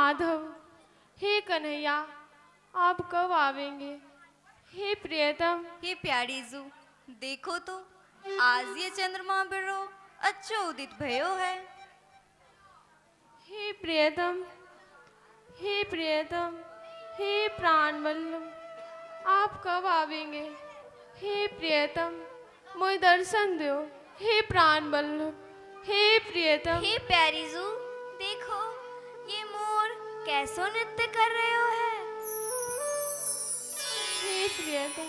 माधव, हे कन्हैया, आप कब आवेंगे? हे प्रियतम। हे प्यारी जू, देखो तो आज ये चंद्रमा बिरो अच्छो उदित भयो है। हे प्रियतम, हे प्रियतम, हे प्राण वल्लभ, आप कब आवेंगे? हे प्रियतम, मोय दर्शन दो। हे प्राण वल्लभ, हे प्रियतम। हे प्यारी जू, देखो ये मोर कैसो नृत्य कर रहे है। हे प्रियतम,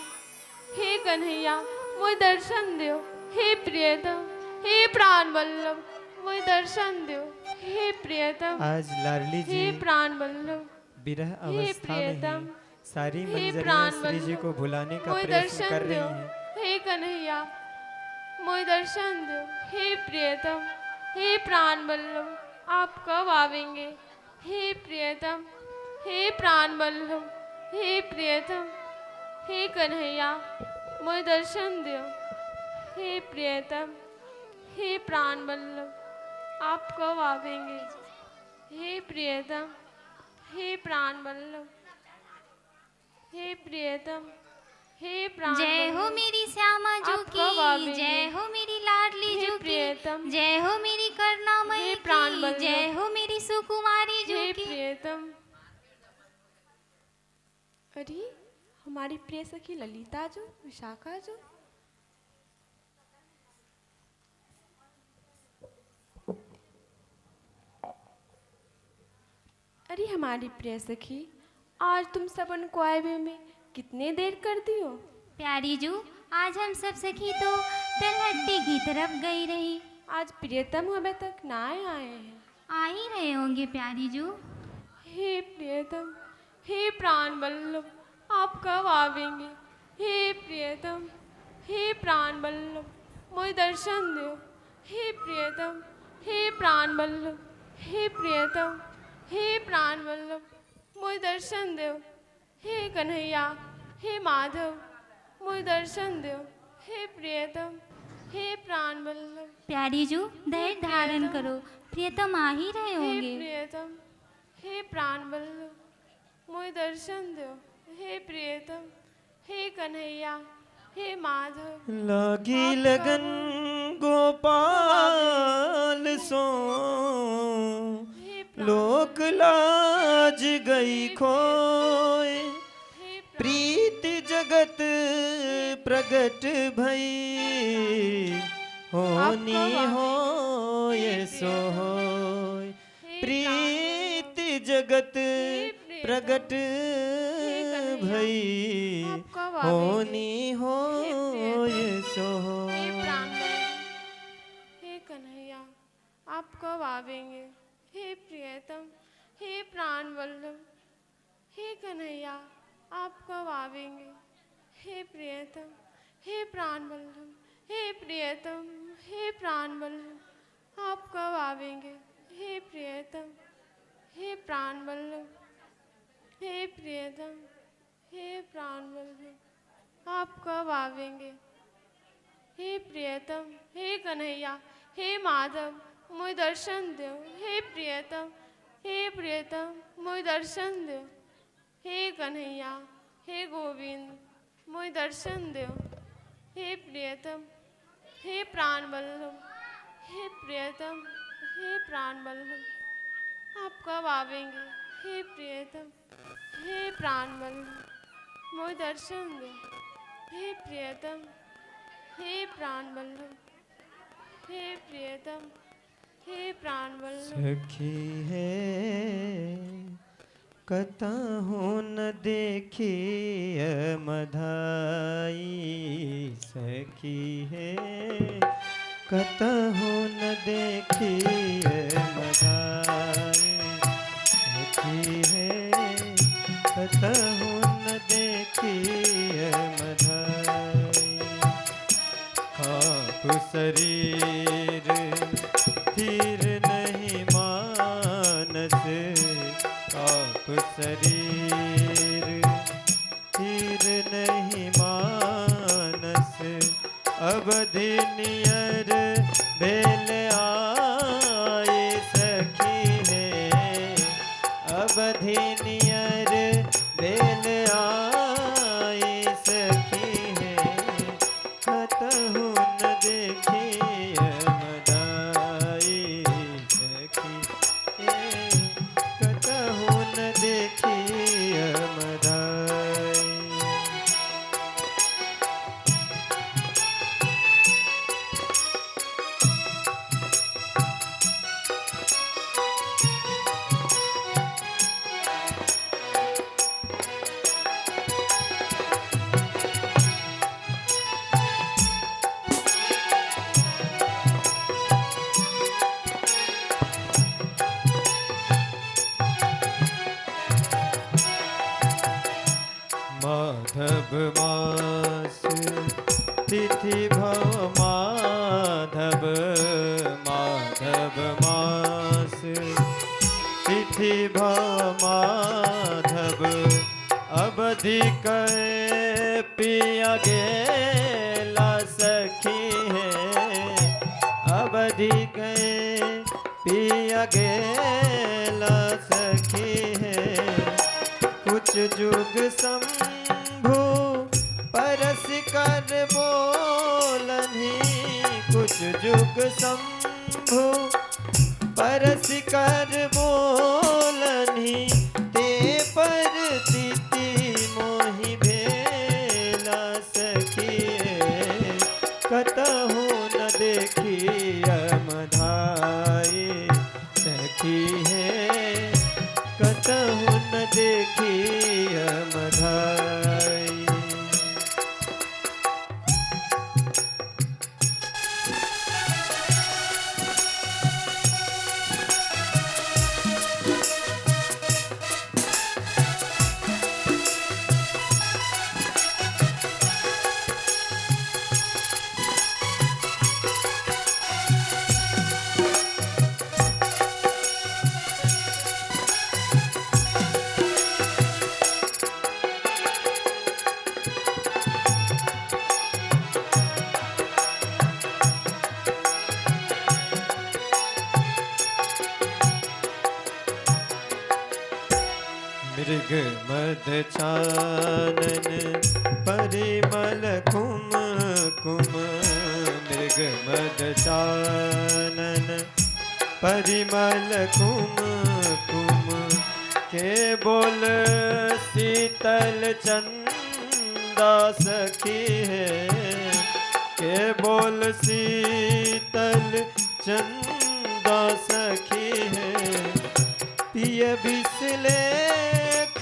हे कन्हैया, मोय दर्शन दो। हे प्रियतम, हे प्राण वल्लभ, मोय दर्शन दो। हे प्रियतम, आज लाडली जी हे प्राण वल्लभ, विरह हे अवस्था में प्रियतम, ही सारी हे मंजरियां प्राण श्री जी वल्लभ, को भुलाने का मोय प्रयत्न दर्शन कर रही दो। हैं। हे कन्हैया, मोय दर्शन दो। हे प्रियतम, हे प्राण वल्लभ, आप कब आवेंगे? हे प्रियतम, हे प्राण वल्लभ, हे प्रियतम, हे कन्हैया, मोय दर्शन दो। हे प्रियतम, हे प्राण वल्लभ, आप कब आवेंगे? हे प्रियतम, हे प्राण वल्लभ, हे प्रियतम, हे प्राण जय हो वल्लभ, मेरी श्यामा जू आप कब आवेंगे? की, जय हो मेरी लाडली हे जू की, प्रियतम, जय हो मेरी करुणामयी हे प्राण की, वल्लभ, जय हो मेरी सुकुमारी जू हे की। प्रियतम। अरे हमारी प्रिय सखी ललिता जो, विशाखा जो। अरे हमारी प्रिय सखी, आज तुम सबन को आए हुए में कितने देर कर दियो? प्यारी जू, आज हम सब सखी तो तलहट्टी की तरफ गई रही। आज प्रियतम अभी तक ना आए हैं। आ ही रहे होंगे प्यारी जू। हे प्रियतम, हे प्राण वल्लभ, आप कब आवेंगे? हे प्रियतम, हे प्राण वल्लभ, मोय दर्शन दो। हे प्रियतम, हे प्राण वल्लभ, हे प्रियतम, हे प्राण वल्लभ, मोय दर्शन दो। हे कन्हैया, हे माधव, मोय दर्शन दो। हे प्रियतम, हे प्राण वल्लभ, प्यारी जू, धैर्य धारण करो, प्रियतम आ ही रहे हे होंगे। प्रियतम, हे प्राण वल्लभ, मोय दर्शन दो। हे प्रियतम, हे कन्हैया, हे माधव, लागी आप लगन कब? गोपाल सो हे प्राण लोक लाज गई खोए। हे प्राण, प्रीति जगत प्रगट भई होनी होय सो होय। प्रीति जगत प्रगट भई होनी होय सो हे होय। प्राण वल्लभ, हे कन्हैया, आप कब आवेंगे? हे प्रियतम, हे प्राण वल्लभ, हे कन्हैया, आप कब आवेंगे? हे प्रियतम, हे प्राण वल्लभ, हे प्रियतम, हे प्राण वल्लभ, आप कब आवेंगे? हे प्रियतम, हे प्राण वल्लभ, हे प्रियतम, हे प्राण वल्लभ, आप कब आवेंगे? हे प्रियतम, हे कन्हैया, हे माधव, मोय दर्शन दो। हे प्रियतम, हे प्रियतम, मोय दर्शन दो। हे कन्हैया, हे गोविंद, मोय दर्शन दो। हे प्रियतम, हे प्राण वल्लभ, हे प्रियतम, हे प्राण वल्लभ, आप कब आवेंगे? हे प्रियतम, हे प्राण वल्लभ, मोय दर्शन दो। हे प्रियतम, हे प्राण वल्लभ, हे प्रियतम, हे प्राण वल्लभ। सखी है कतहु न देखी मधाई। सखी है कतहु न देखी मधाई। सखी है कतहु न देखी मधाई। आप शरीर स्थिर नहीं मानस। आप शरीर स्थिर नहीं मानस। अवधि नियर भेल आए। सखी है अब अवधि नियर बेल आई सखी है, कतहु न देखी यमदाई सखी है, कतहु न देखी यमदाई। माधव मास तिथि भव माधव, माधव मास तिथि भव माधव, अवधि कहे पिया गेला सखी है, अवधि कहे पिया गेला सखी है, कुछ जुग शंभु परस कर बोलनी, कुछ जुग शंभु परस कर बोलनी, ते पर तिथि मोहि भेला सखी है, कतहु न देखी यमधाई सखी है, कतहु न देखी यमधाई। मृग मद चानन परिमल कुम कुम, मृग मद चानन परिमल कुम कुम, के बोल शीतल चंदा सखी है, के बोल शीतल चंदा सखी है, पिय बिसलेख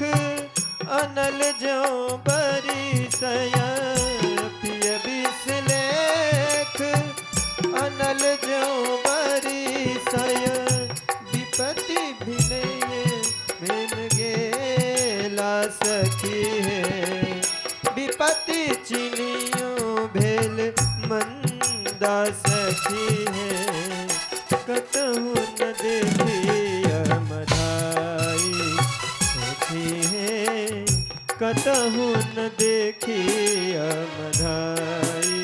अनल जो बरिसय, पिय बिसलेख अनल जो बरिसय, विपत्ति भिनय भिन गेला सखी है, विपत्ति चिनियो भेल मंदा सखी है, कतहु न देखी यमधाई सखी है, कतहु न देखी यमधाई।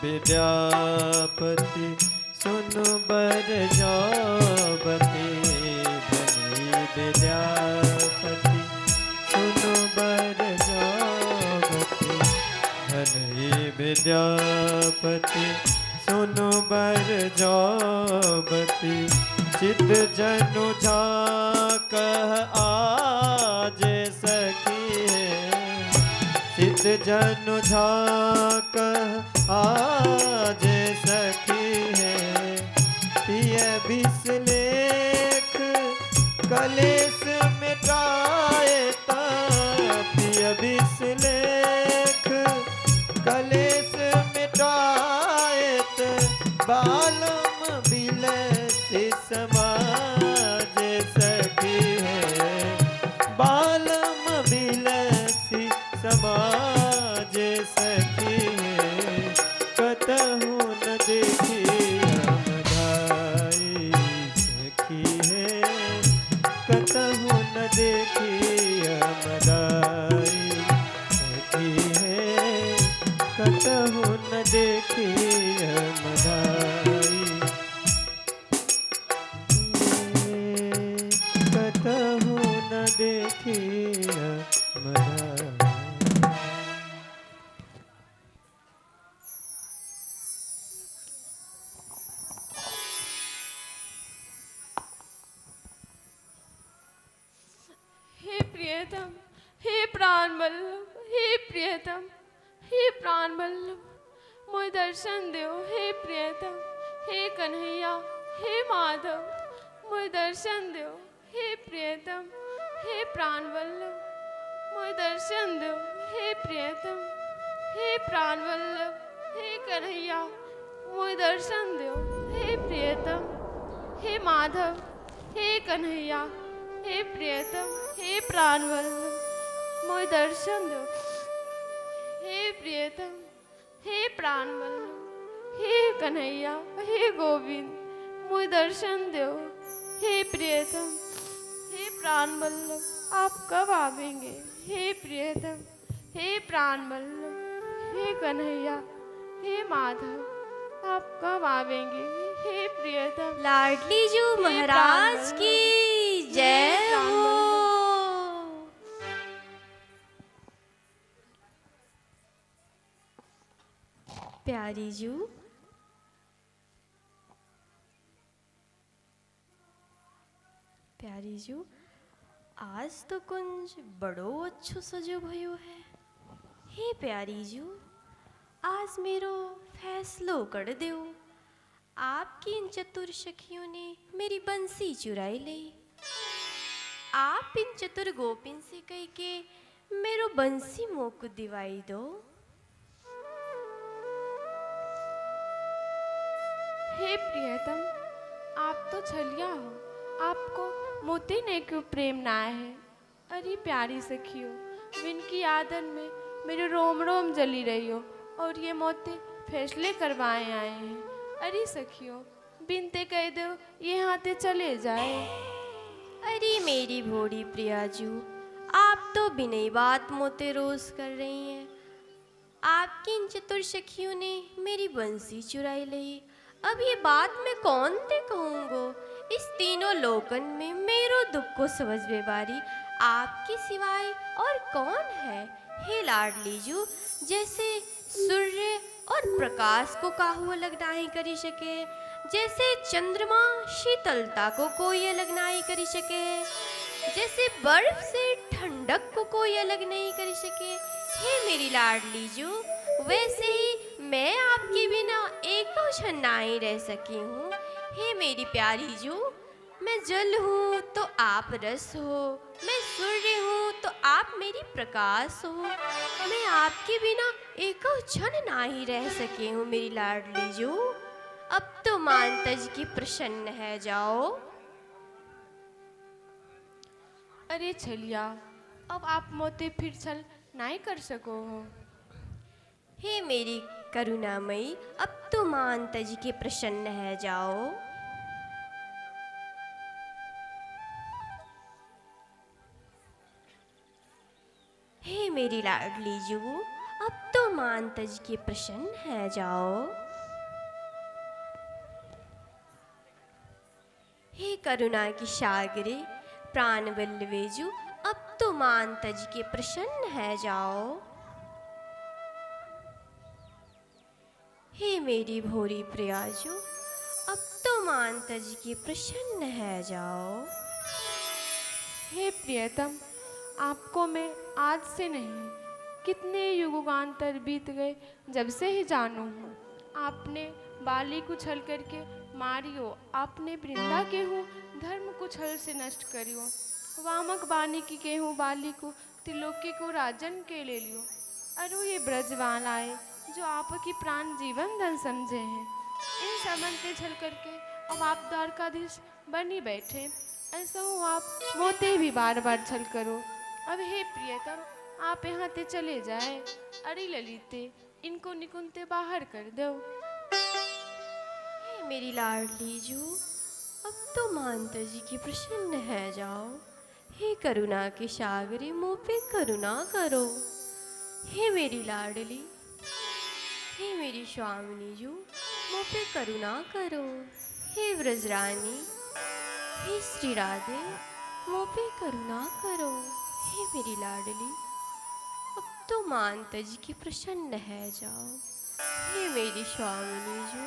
विद्यापति सुन बर जावती, धनी विद्यापति सुन बर जावती, धनी विद्यापति सुन बर जावती, चित जनु झाकह आज सखी है, चित जनु झाकह आज सखी है, पिय बिसलेख कलेश मिटाए ता कतहु न देखी अमराई, सखी है कतहु न देखी अमराई, कतहु न देखी अमराई। हे प्रियतम, हे प्राण वल्लभ, हे प्रियतम, हे प्राण वल्लभ, मोय दर्शन दो हे प्रियतम, हे कन्हैया, हे माधव, मोय दर्शन दो हे प्रियतम, हे प्राण वल्लभ, मोय दर्शन दो हे प्रियतम, हे प्राण वल्लभ, हे कन्हैया, मोय दर्शन दो हे प्रियतम, हे माधव, हे कन्हैया, हे प्रियतम, हे प्राण वल्लभ, मोय दर्शन दो हे प्रियतम, हे प्राण वल्लभ, हे कन्हैया, हे गोविंद, मोय दर्शन दो हे प्रियतम, हे प्राण वल्लभ, आप कब आवेंगे हे प्रियतम, हे प्राण वल्लभ, हे कन्हैया, हे माधव, आप कब आवेंगे हे प्रियतम। लाडली जू महाराज की जय हो। प्यारी जू, प्यारी जू, आज तो कुंज बड़ो अच्छो सजो भयो है। हे प्यारी जू, आज मेरो फैसलो कर दो। आपकी इन चतुर सखियों ने मेरी बंसी चुराई ली। आप इन चतुर गोपिन से कह के मेरो बंसी मोक दिवाई दो। हे प्रियतम, आप तो छलिया हो, आपको मोती ने क्यों प्रेम ना है। अरे प्यारी सखियो, जिनकी आदत में मेरे रोम रोम जली रही हो और ये मोती फैसले करवाए आए हैं। अरे सखियो, बिनते कह दो ये हाथे चले जाए। अरे मेरी भोड़ी प्रियाजू, आप तो बिना बात मोते रोज कर रही हैं। आपकी इन चतुर सखियों ने मेरी बंसी चुराई ली। अब ये बात मैं कौन ते कहूँगो। इस तीनों लोकन में मेरो दुख को समझ बेबारी आपके सिवाय और कौन है। हे लाडली जू, जैसे सूर्य और प्रकाश को काहू अलग नहीं करी सके, जैसे चंद्रमा शीतलता को कोई अलग नहीं करी सके, जैसे बर्फ से ठंडक को कोई अलग नहीं कर सके। हे मेरी लाडली जू, वैसे ही मैं आपके बिना एक क्षण नहीं रह सकी हूँ। हे मेरी प्यारी जू, मैं जल हूँ तो आप रस हो, मैं सूर्य हूँ तो आप मेरी प्रकाश हो। मैं आपके बिना एक क्षण नहीं रह सकी हूँ मेरी लाडली जू। अब तो मान तज की प्रसन्न है जाओ। अरे छलिया, अब आप मोते फिर छल नहीं कर सको हो। हे मेरी करुणामयी, अब तो मान तज के प्रसन्न है जाओ। हे मेरी लाडली जू, अब तो मान तज के प्रसन्न है जाओ। हे करुणा की सागरे प्राण वल्लवेजू, अब तो मान तज के प्रसन्न है जाओ। हे मेरी भोरी प्रियाजू, अब तो मान तज के प्रसन्न है जाओ। हे प्रियतम, आपको मैं आज से नहीं कितने युगांतर बीत गए जब से ही जानू हूँ। आपने बाली को छल करके मारियो, आपने वृंदा के हूँ धर्म को छल से नष्ट करियो। वामक बानी की केहूँ बाली को त्रिलोकी को राजन के ले लियो। अरु ये ब्रजवान आए जो आपकी प्राण जीवन धन समझे हैं। इन समझते छल करके अब आप द्वारकाधीश बनी बैठे। ऐसा हो आप मोते भी बार बार छल करो। अब हे प्रियतम, आप यहाँ ते चले जाए। अरे ललिते, इनको निकुंते बाहर कर दो। मेरी लाडली जू, अब तो मानता जी की प्रसन्न है जाओ। हे करुणा के सागरे मुँह पे करुणा करो। हे मेरी लाडली, हे मेरी स्वामिनी जू, मुँह पे करुणा करो। हे ब्रजरानी, हे श्री राधे, मुँह पे करुणा करो। हे मेरी लाडली, अब तो मान तज की प्रसन्न है जाओ। हे मेरी स्वामिनी जू,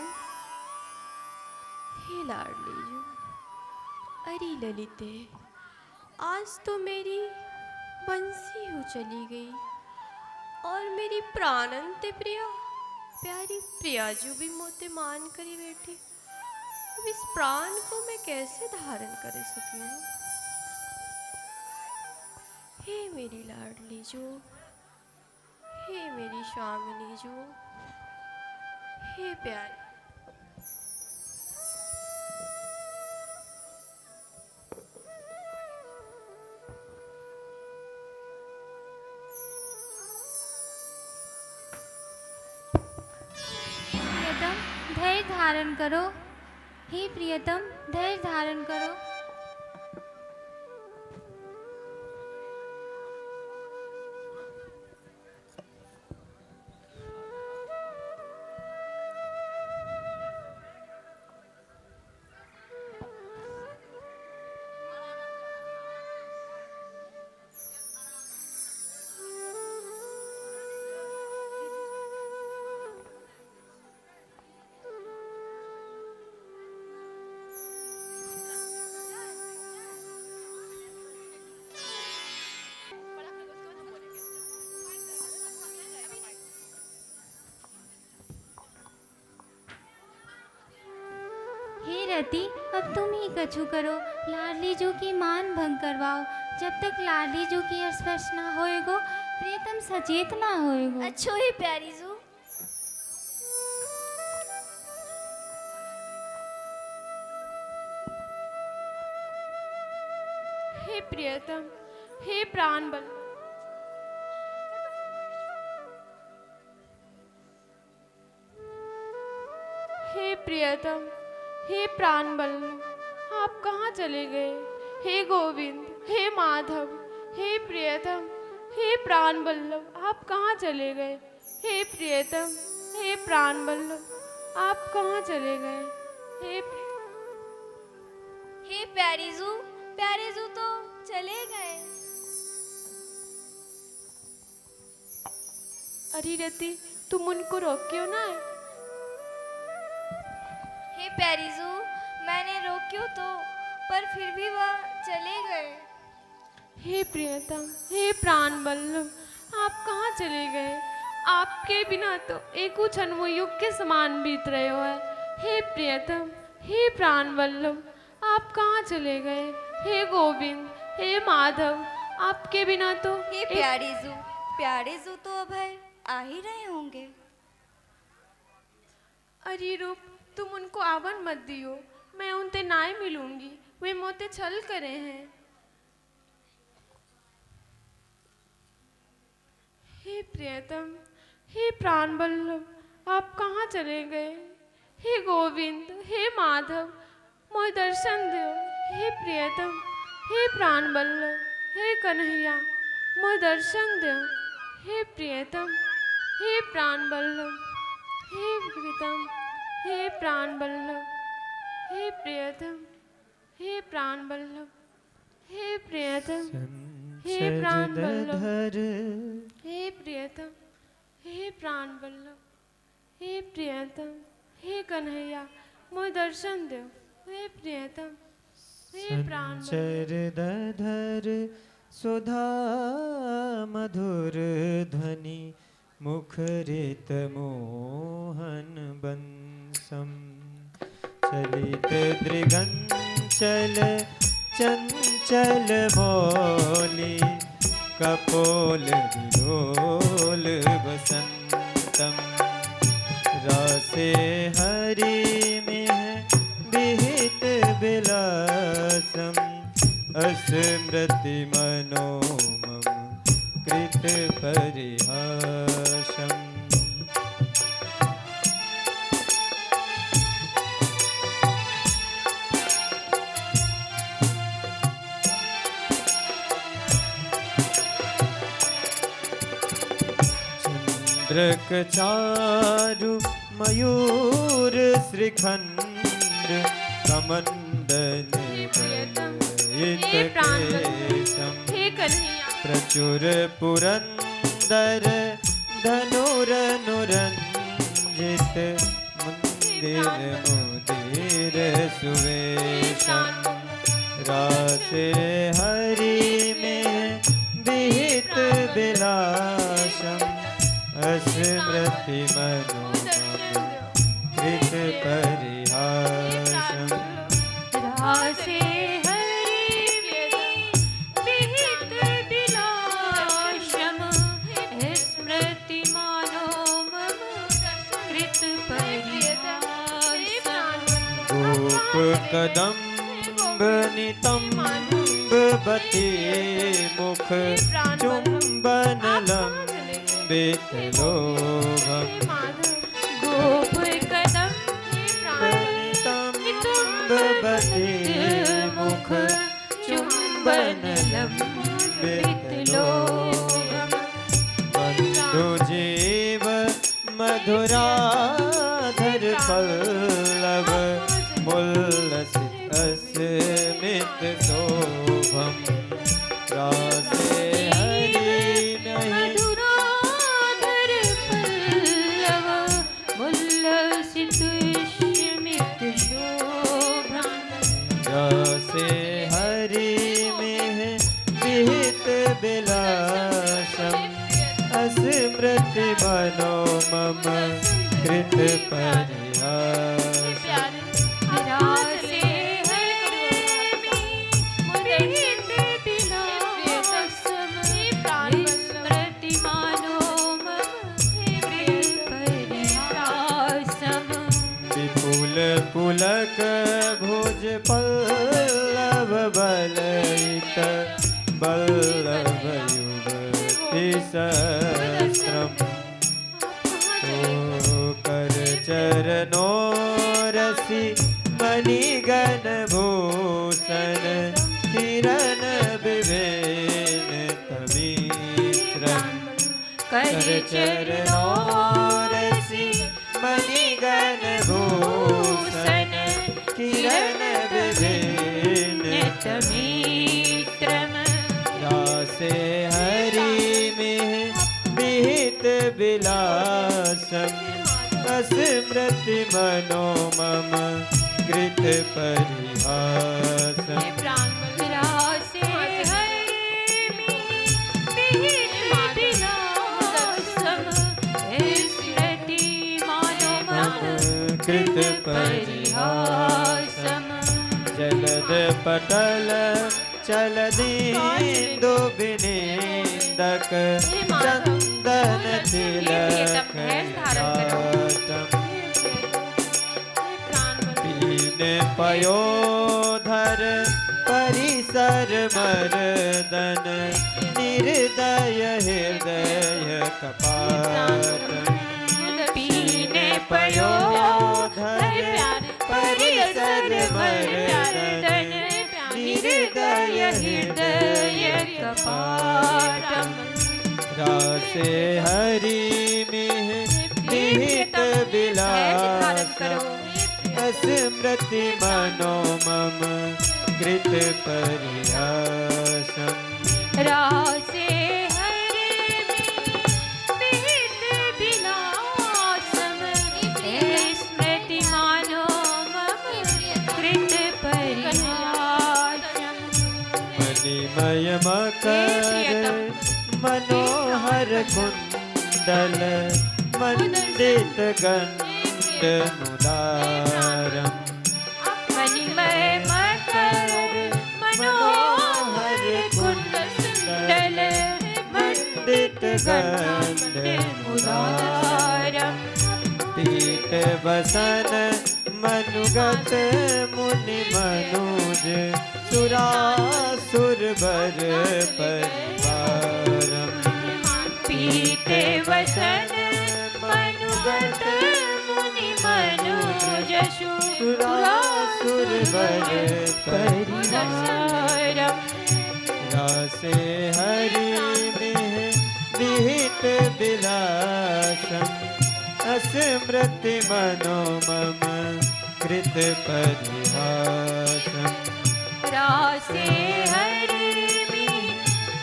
हे लाडली जू। अरे ललिते, आज तो मेरी बंसी हो चली गई और मेरी प्राणंत प्रिया प्यारी प्रियाजू भी मोते मान करी बैठी। अब इस प्राण को मैं कैसे धारण कर सकी हूँ। हे मेरी लाडली जो, हे मेरी स्वामिनी जो, हे प्यारी। प्रियतम धैर्य धारण करो। हे प्रियतम धैर्य धारण करो। हे रति, अब तुम ही कछु करो। लाडली जो की मान भंग करवाओ। जब तक लाडली जो की स्पर्श ना होएगो, प्रियतम सचेत ना होएगो। अच्छो ही प्यारी जू। हे प्रियतम, हे प्राण बल, हे प्रियतम, हे प्राण बल, आप कहाँ चले गए? हे गोविंद, हे माधव, हे प्रियतम, हे प्राण बल्लभ, आप कहाँ चले गए? हे प्रियतम, हे प्राण बल्लभ, आप कहाँ चले गए? हे हे प्यारी जू, प्यारे जू तो चले गए। अरे रति, तुम उनको रोक्यो ना। हे प्यारी जू, मैंने रोक्यो तो, पर फिर भी वह चले गए। हे प्रियतम, हे प्राण बल्लभ, आप कहाँ चले गए? आपके बिना तो एक क्षण युग के समान बीत रहे हो है। हे प्रियतम, हे प्राण बल्लभ, आप कहाँ चले गए? हे गोविंद, हे माधव, आपके बिना तो हे प्यारी जू, प्यारे जू तो अब है आ ही रहे होंगे। अरे रूप, तुम उनको आवन मत दियो, मैं उनसे नाय मिलूंगी, वे मोते छल करे हैं। हे प्रियतम, हे प्राण बल्लभ, आप कहाँ चले गए? हे गोविंद, हे माधव, मोय दर्शन दो। हे प्रियतम, हे प्राण बल्लभ, हे कन्हैया, मोय दर्शन दो। हे प्रियतम, हे प्राण बल्लभ, हे प्रियतम, हे प्राण बल्लभ, हे प्रियतम, हे प्राण बल्लभ, हे प्रियतम, हे प्राण बल्लभ, हे प्रियतम, हे प्राण बल्लभ, हे प्रियतम, हे कन्हैया, मोय दर्शन दो। हे प्रियतम, हे प्राण संचरधर सुधा मधुर ध्वनि मुखरित मोहन बंसम चलित दृगंचल चंचल मौली कपोल विलोल वसंतम रासे हरि में विहित विलासम अस्मृति मनोमम कृत परिहासम। दृक चारु मयूर श्रीखंड कमंडल हे प्राणवल्लभ, हे कन्हैया, प्रचुर पुरंदर धनुरनुरंजित मंदिर मुदिर सुवेशम रासे हरि में विहित विलासम स्मृति मनोमम कृत परिहासम रासे विहित विलासम स्मृति मानो मम कृत परिहासम गोप कदम्ब नितम्बवती मुख चुम्बन लम्बित लोभम गोप कदम नितम्बवती मुख चुम्बन लम्बित लोभम बंधु जीव मधुराधर पल्लव मुल्लसित अस्मित शोभम रासे हरि नहीं मधुराधर पल्लव मुल्लसित स्मित शोभम रासे हरि में विहित विलासम स्मृति मनो मम कृत परिहासम रासे विहित विलासम स्मृति मानो मम कृत परिहासम विपुल पुलक भुज पल्लव बलयित बल्लभ युवति सहस्रम कर चरणो रसि मणिगण भूषण किरण विभेन तमीश्रम कर चरणो रसि मणिगण भूषण किरण विभेन तमीत्रम रासे हरि में विहित विलासम स्मृति मनो मम कृत परिहासम रासे विहित विलासम स्मृति मानो मम कृत परिहासम जलद पटल चलदीन्दु विनिन्दक चंदन तिलक रातम पीन पयोधर परिसर मर्दन निर्दय हृदय कपाटम पीन पयोधर परिसर मर्दन निर्दय हृदय कपाटम रासे हरि में विहित विलासम स्मृति मनो मम कृत परिहासम रासे विहित विलासम स्मृति मानो मम कृत परिहासम मणिमय मकर मनोहर कुंडल मंडित गंड मुदारम मणिमय मकर मनोहर कुंडल मंडित गंड मुदारम पीत वसन मनुगत मुनि मनुज सुरासुर वर परिवारम पीते वसन मनुगत मुनि मनुजसु सुरासुर वर परिवारम रासे हरि में विहित विलासम् अस्मृति मनो मम कृत परिहासम् रासे हरिमि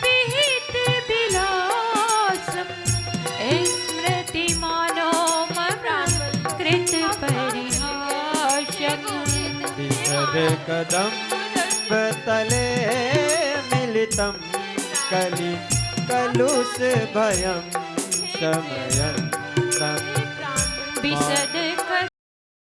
विहित विलासम् स्मृति मानो मम कृत परिहासम् विशद कदम्ब तले मिलितं कलि कलुष भयं शमयन्तम् विशद